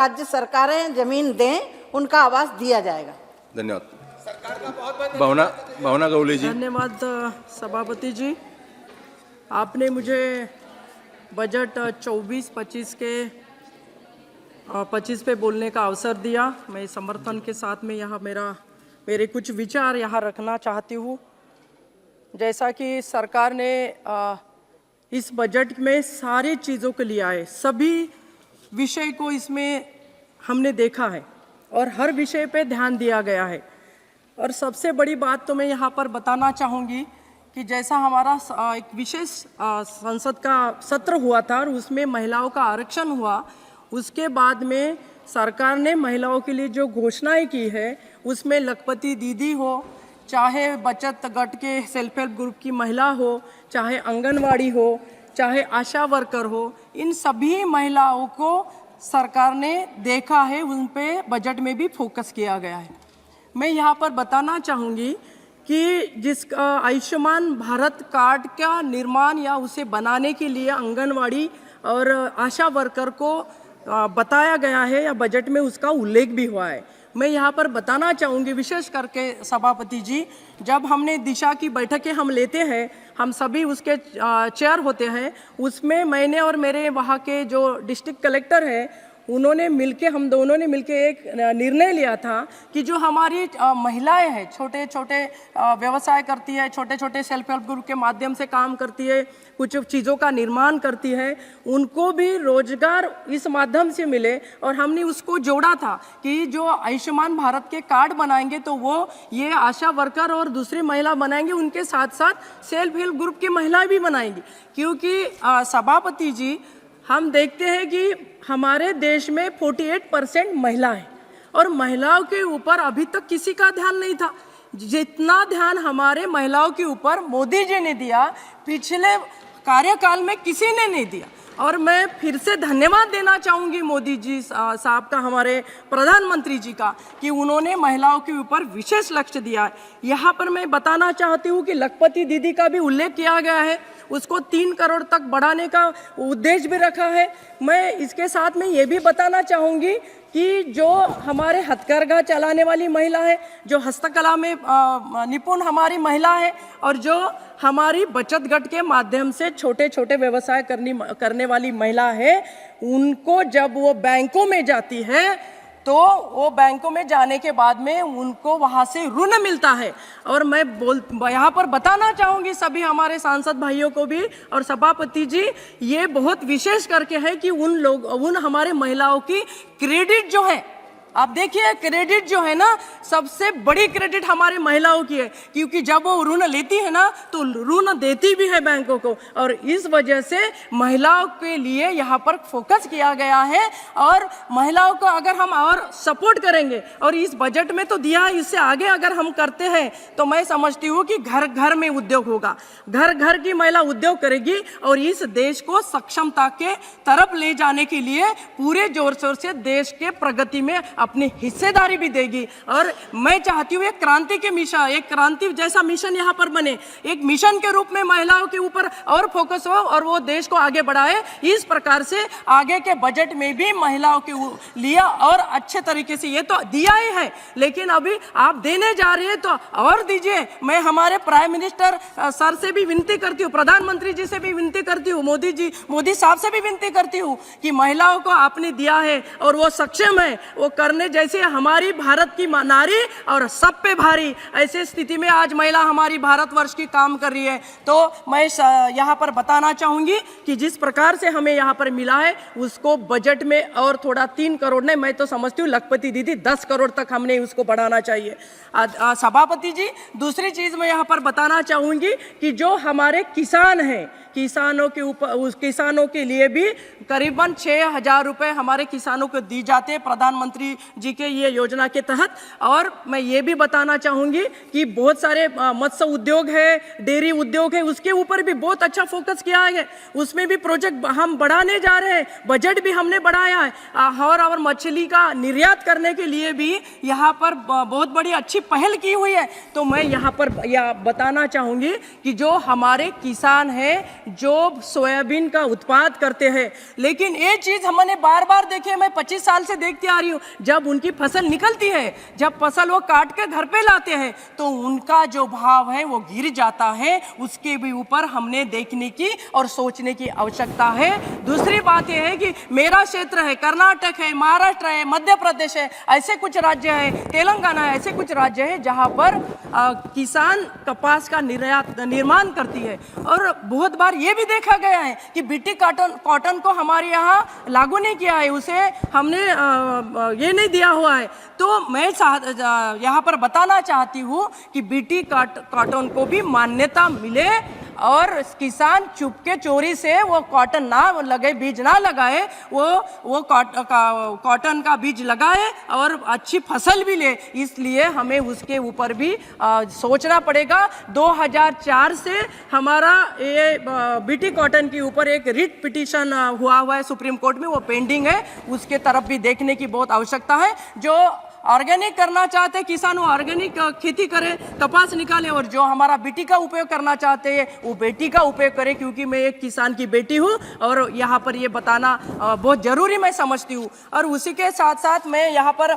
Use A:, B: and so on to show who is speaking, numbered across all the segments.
A: राज्य सरकारें जमीन दें, उनका आवास दिया जाएगा।
B: धन्यवाद। भावना गवले जी।
C: धन्यवाद सभापति जी, आपने मुझे बजट 24-25 के 25 पे बोलने का अवसर दिया। मैं समर्थन के साथ में यहाँ मेरे कुछ विचार यहाँ रखना चाहती हूँ। जैसा कि सरकार ने इस बजट में सारी चीज़ों को लिया है, सभी विषय को इसमें हमने देखा है और हर विषय पे ध्यान दिया गया है। और सबसे बड़ी बात तो मैं यहाँ पर बताना चाहूँगी कि जैसा हमारा एक विशेष संसद का सत्र हुआ था और उसमें महिलाओं का आरक्षण हुआ, उसके बाद में सरकार ने महिलाओं के लिए जो घोषणाएं की है उसमें लखपति दीदी हो, चाहे बचत गट के सेल्फ हेल्प ग्रुप की महिला हो, चाहे आंगनवाड़ी हो, चाहे आशा वर्कर हो, इन सभी महिलाओं को सरकार ने देखा है, उन पे बजट में भी फोकस किया गया है। मैं यहाँ पर बताना चाहूँगी कि जिस आयुष्मान भारत कार्ड का निर्माण या उसे बनाने के लिए आंगनवाड़ी और आशा वर्कर को बताया गया है या बजट में उसका उल्लेख भी हुआ है। मैं यहाँ पर बताना चाहूँगी, विशेष करके सभापति जी, जब हमने दिशा की बैठकें हम लेते हैं, हम सभी उसके चेयर होते हैं, उसमें मैंने और मेरे वहाँ के जो डिस्ट्रिक्ट कलेक्टर हैं, उन्होंने मिलके, हम दोनों ने मिलके एक निर्णय लिया था कि जो हमारी महिलाएं हैं, छोटे छोटे व्यवसाय करती है, छोटे छोटे सेल्फ हेल्प ग्रुप के माध्यम से काम करती है, कुछ चीज़ों का निर्माण करती है, उनको भी रोजगार इस माध्यम से मिले। और हमने उसको जोड़ा था कि जो आयुष्मान भारत के कार्ड बनाएंगे तो वो ये आशा वर्कर और दूसरी महिला बनाएंगे, उनके साथ साथ सेल्फ हेल्प ग्रुप की महिलाएं भी बनाएंगी। क्योंकि सभापति जी, हम देखते हैं कि हमारे देश में 48% महिला है और महिलाओं के ऊपर अभी तक किसी का ध्यान नहीं था। जितना ध्यान हमारे महिलाओं के ऊपर मोदी जी ने दिया, पिछले कार्यकाल में किसी ने नहीं दिया। और मैं फिर से धन्यवाद देना चाहूँगी मोदी जी साहब का, हमारे प्रधानमंत्री जी का, कि उन्होंने महिलाओं के ऊपर विशेष लक्ष्य दिया है। यहाँ पर मैं बताना चाहती हूँ कि लखपति दीदी का भी उल्लेख किया गया है, उसको 3 करोड़ तक बढ़ाने का उद्देश्य भी रखा है। मैं इसके साथ में ये भी बताना चाहूँगी कि जो हमारे हथकरघा चलाने वाली महिला है, जो हस्तकला में निपुण हमारी महिला है, और जो हमारी बचत गट के माध्यम से छोटे छोटे व्यवसाय करने वाली महिला है, उनको जब वो बैंकों में जाती है तो वो बैंकों में जाने के बाद में उनको वहाँ से ऋण मिलता है। और मैं यहाँ पर बताना चाहूँगी सभी हमारे सांसद भाइयों को भी और सभापति जी, ये बहुत विशेष करके है कि उन हमारे महिलाओं की क्रेडिट जो है, आप देखिए क्रेडिट जो है ना, सबसे बड़ी क्रेडिट हमारे महिलाओं की है, क्योंकि जब वो ऋण लेती है ना तो ऋण देती भी है बैंकों को। और इस वजह से महिलाओं के लिए यहाँ पर फोकस किया गया है। और महिलाओं को अगर हम और सपोर्ट करेंगे, और इस बजट में तो दिया है, इससे आगे अगर हम करते हैं तो मैं समझती हूँ कि घर घर में उद्योग होगा, घर घर की महिला उद्योग करेगी और इस देश को सक्षमता के तरफ ले जाने के लिए पूरे जोर शोर से देश के प्रगति में अपनी हिस्सेदारी भी देगी। और मैं चाहती हूँ एक क्रांति के मिशन, एक क्रांति जैसा मिशन यहाँ पर बने, एक मिशन के रूप में महिलाओं के ऊपर और फोकस हो और वो देश को आगे बढ़ाए। इस प्रकार से आगे के बजट में भी महिलाओं के लिए और अच्छे तरीके से, ये तो दिया ही है लेकिन अभी आप देने जा रहे हैं तो और दीजिए। मैं हमारे प्राइम मिनिस्टर सर से भी विनती करती हूँ, प्रधानमंत्री जी से भी विनती करती हूँ, मोदी साहब से भी विनती करती हूँ कि महिलाओं को आपने दिया है और वो सक्षम है, वो करने जैसे हमारी भारत की नारी और सब पे भारी, ऐसे स्थिति में आज महिला हमारी भारतवर्ष की काम कर रही है। तो मैं यहाँ पर बताना चाहूँगी कि जिस प्रकार से हमें यहाँ पर मिला है उसको बजट में और थोड़ा 3 करोड़ नहीं, मैं तो समझती हूँ लखपति दीदी 10 करोड़ तक हमने उसको बढ़ाना चाहिए। सभापति जी, दूसरी चीज़ मैं यहाँ पर बताना चाहूँगी कि जो हमारे किसान हैं, किसानों के ऊपर, उस किसानों के लिए भी करीबन 6,000 रुपये हमारे किसानों को दी जाते हैं प्रधानमंत्री जी के ये योजना के तहत। और मैं ये भी बताना चाहूँगी कि बहुत सारे मत्स्य उद्योग है, डेयरी उद्योग है, उसके ऊपर भी बहुत अच्छा फोकस किया है, उसमें भी प्रोजेक्ट हम बढ़ाने जा रहे हैं, बजट भी हमने बढ़ाया है। और मछली का निर्यात करने के लिए भी यहाँ पर बहुत बड़ी अच्छी पहल की हुई है। तो मैं यहाँ पर बताना चाहूँगी कि जो हमारे किसान हैं जो सोयाबीन का उत्पाद करते हैं। लेकिन ये चीज़ हमने बार बार देखी है, मैं 25 साल से देखती आ रही हूँ। जब उनकी फसल निकलती है, जब फसल वो काट के घर पे लाते हैं, तो उनका जो भाव है वो गिर जाता है। उसके भी ऊपर हमने देखने की और सोचने की आवश्यकता है। दूसरी बात यह है कि मेरा क्षेत्र है, कर्नाटक है, महाराष्ट्र है, मध्य प्रदेश है, ऐसे कुछ राज्य है, तेलंगाना है, ऐसे कुछ राज्य है जहाँ पर किसान कपास का निर्माण करती है। और बहुत बार ये भी देखा गया है कि बीटी कॉटन को हमारे यहाँ लागू नहीं किया है, उसे हमने ये नहीं दिया हुआ है। तो मैं यहाँ पर बताना चाहती हूँ कि बीटी कॉटन को भी मान्यता मिले और किसान चुपके चोरी से वो कॉटन ना लगे, बीज ना लगाए, वो कॉटन का बीज लगाए और अच्छी फसल भी ले। इसलिए हमें उसके ऊपर भी सोचना पड़ेगा। 2004 से हमारा ये बीटी कॉटन के ऊपर एक रिट पिटीशन हुआ है सुप्रीम कोर्ट में, वो पेंडिंग है। उसके तरफ भी देखने की बहुत आवश्यकता है। जो ऑर्गेनिक करना चाहते किसान वो ऑर्गेनिक खेती करे, कपास निकाले, और जो हमारा बेटी का उपयोग करना चाहते हैं वो बेटी का उपयोग करे। क्योंकि मैं एक किसान की बेटी हूँ और यहाँ पर ये बताना बहुत ज़रूरी मैं समझती हूँ। और उसी के साथ साथ मैं यहाँ पर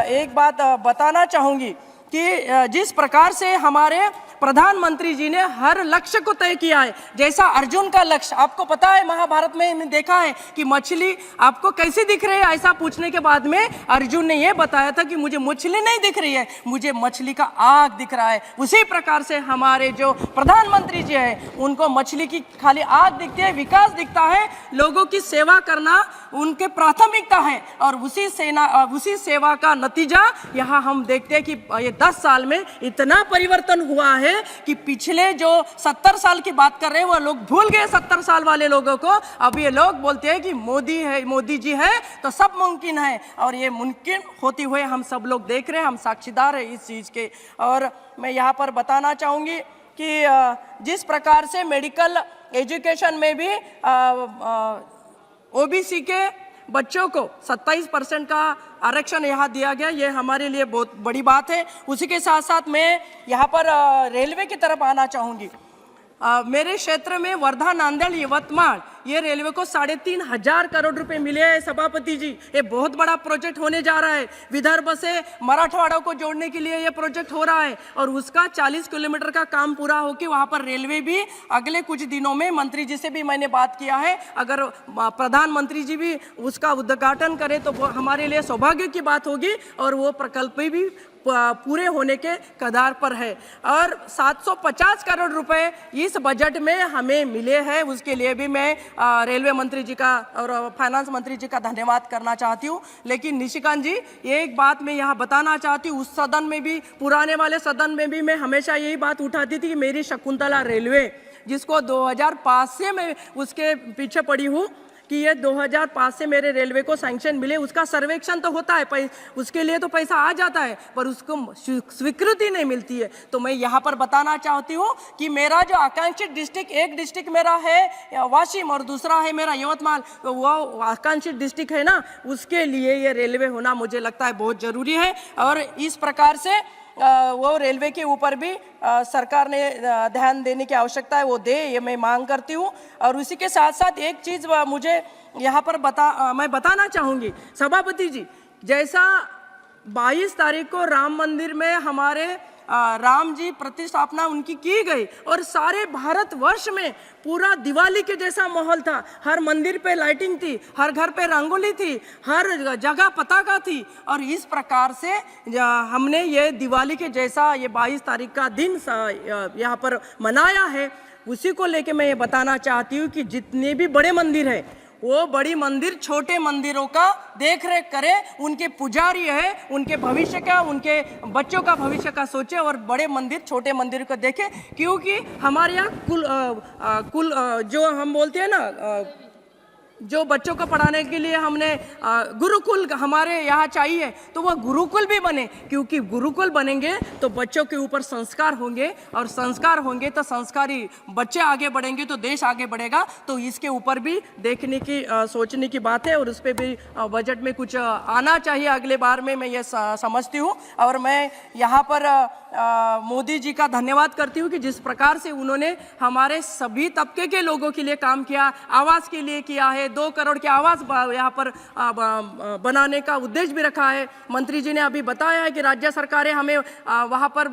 C: एक बात बताना चाहूँगी कि जिस प्रकार से हमारे प्रधानमंत्री जी ने हर लक्ष्य को तय किया है, जैसा अर्जुन का लक्ष्य, आपको पता है महाभारत में देखा है कि मछली आपको कैसी दिख रही है, ऐसा पूछने के बाद में अर्जुन ने यह बताया था कि मुझे मछली नहीं दिख रही है, मुझे मछली का आग दिख रहा है। उसी प्रकार से हमारे जो प्रधानमंत्री जी है उनको मछली की खाली आग दिखती है, विकास दिखता है, लोगों की सेवा करना उनके प्राथमिकता है। और उसी सेवा का नतीजा यहाँ हम देखते हैं कि ये 10 साल में इतना परिवर्तन हुआ है कि पिछले जो 70 साल की बात कर रहे हैं वो लोग भूल गए 70 साल वाले लोगों को। अब ये लोग बोलते हैं कि मोदी जी है तो सब मुमकिन है, और ये मुमकिन होती हुए हम सब लोग देख रहे हैं, हम साक्षीदार हैं इस चीज़ के। और मैं यहाँ पर बताना चाहूँगी कि जिस प्रकार से मेडिकल एजुकेशन में भी ओबीसी के बच्चों को 27% का आरक्षण यहाँ दिया गया, ये हमारे लिए बहुत बड़ी बात है। उसी के साथ साथ मैं यहाँ पर रेलवे की तरफ आना चाहूँगी। मेरे क्षेत्र में वर्धा, नांदेड़, यवतमाल, ये रेलवे को 3,500 करोड़ रुपए मिले हैं सभापति जी। ये बहुत बड़ा प्रोजेक्ट होने जा रहा है। विदर्भ से मराठवाड़ा को जोड़ने के लिए ये प्रोजेक्ट हो रहा है और उसका 40 किलोमीटर का काम पूरा होकर वहाँ पर रेलवे भी अगले कुछ दिनों में, मंत्री जी से भी मैंने बात किया है, अगर प्रधानमंत्री जी भी उसका उद्घाटन करें तो वो हमारे लिए सौभाग्य की बात होगी और वो प्रकल्प भी पूरे होने के कगार पर है। और 750 करोड़ रुपए इस बजट में हमें मिले हैं, उसके लिए भी मैं रेलवे मंत्री जी का और फाइनेंस मंत्री जी का धन्यवाद करना चाहती हूँ। लेकिन निशिकांत जी, एक बात मैं यहाँ बताना चाहती हूँ, उस सदन में भी, पुराने वाले सदन में भी मैं हमेशा यही बात उठाती थी कि मेरी शकुंतला रेलवे, जिसको 2005 से मैं उसके पीछे पड़ी हूँ कि ये 2005 से मेरे रेलवे को सैंक्शन मिले, उसका सर्वेक्षण तो होता है, उसके लिए तो पैसा आ जाता है, पर उसको स्वीकृति नहीं मिलती है। तो मैं यहाँ पर बताना चाहती हूँ कि मेरा जो आकांक्षित डिस्ट्रिक्ट, एक डिस्ट्रिक्ट मेरा है वाशिम और दूसरा है मेरा यवतमाल, तो वो आकांक्षित डिस्ट्रिक्ट है ना, उसके लिए ये रेलवे होना मुझे लगता है बहुत ज़रूरी है। और इस प्रकार से वो रेलवे के ऊपर भी सरकार ने ध्यान देने की आवश्यकता है, वो दे, ये मैं मांग करती हूँ। और उसी के साथ साथ एक चीज़ मुझे यहाँ पर मैं बताना चाहूँगी सभापति जी, जैसा 22 तारीख को राम मंदिर में हमारे राम जी प्रतिष्ठापना उनकी की गई और सारे भारतवर्ष में पूरा दिवाली के जैसा माहौल था। हर मंदिर पे लाइटिंग थी, हर घर पे रंगोली थी, हर जगह पताका थी। और इस प्रकार से हमने ये दिवाली के जैसा ये 22 तारीख का दिन यहाँ पर मनाया है। उसी को लेके मैं ये बताना चाहती हूँ कि जितने भी बड़े मंदिर हैं, वो बड़ी मंदिर छोटे मंदिरों का देख रेख करे, उनके पुजारी है, उनके भविष्य का, उनके बच्चों का भविष्य का सोचे और बड़े मंदिर छोटे मंदिर को देखे। क्योंकि हमारे यहाँ कुल जो हम बोलते हैं ना जो बच्चों को पढ़ाने के लिए हमने गुरुकुल हमारे यहाँ चाहिए, तो वह गुरुकुल भी बने, क्योंकि गुरुकुल बनेंगे तो बच्चों के ऊपर संस्कार होंगे, और संस्कार होंगे तो संस्कारी बच्चे आगे बढ़ेंगे तो देश आगे बढ़ेगा। तो इसके ऊपर भी देखने की सोचने की बात है, और उस पर भी बजट में कुछ आना चाहिए अगले बार में, मैं ये समझती हूँ। और मैं यहाँ पर मोदी जी का धन्यवाद करती हूँ कि जिस प्रकार से उन्होंने हमारे सभी तबके के लोगों के लिए काम किया, आवास के लिए किया है। 2 करोड़ के आवास यहाँ पर बनाने का उद्देश्य भी रखा है। मंत्री जी ने अभी बताया है कि राज्य सरकारें हमें वहाँ पर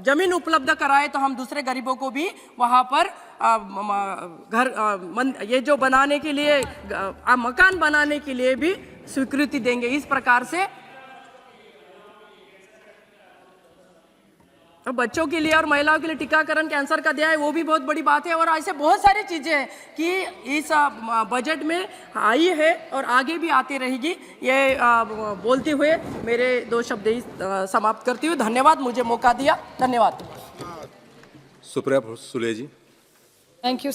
C: जमीन उपलब्ध कराए तो हम दूसरे गरीबों को भी वहाँ पर घर ये जो बनाने के लिए मकान बनाने के लिए भी स्वीकृति देंगे। इस प्रकार से बच्चों के लिए और महिलाओं के लिए टीकाकरण कैंसर का दिया है, वो भी बहुत बड़ी बात है। और ऐसे बहुत सारी चीज़ें हैं कि इस बजट में आई है और आगे भी आती रहेगी। ये बोलते हुए मेरे 2 शब्द ही समाप्त करती हूँ। धन्यवाद, मुझे मौका दिया। धन्यवाद।
B: सुप्रिया सुले जी।
D: Thank you.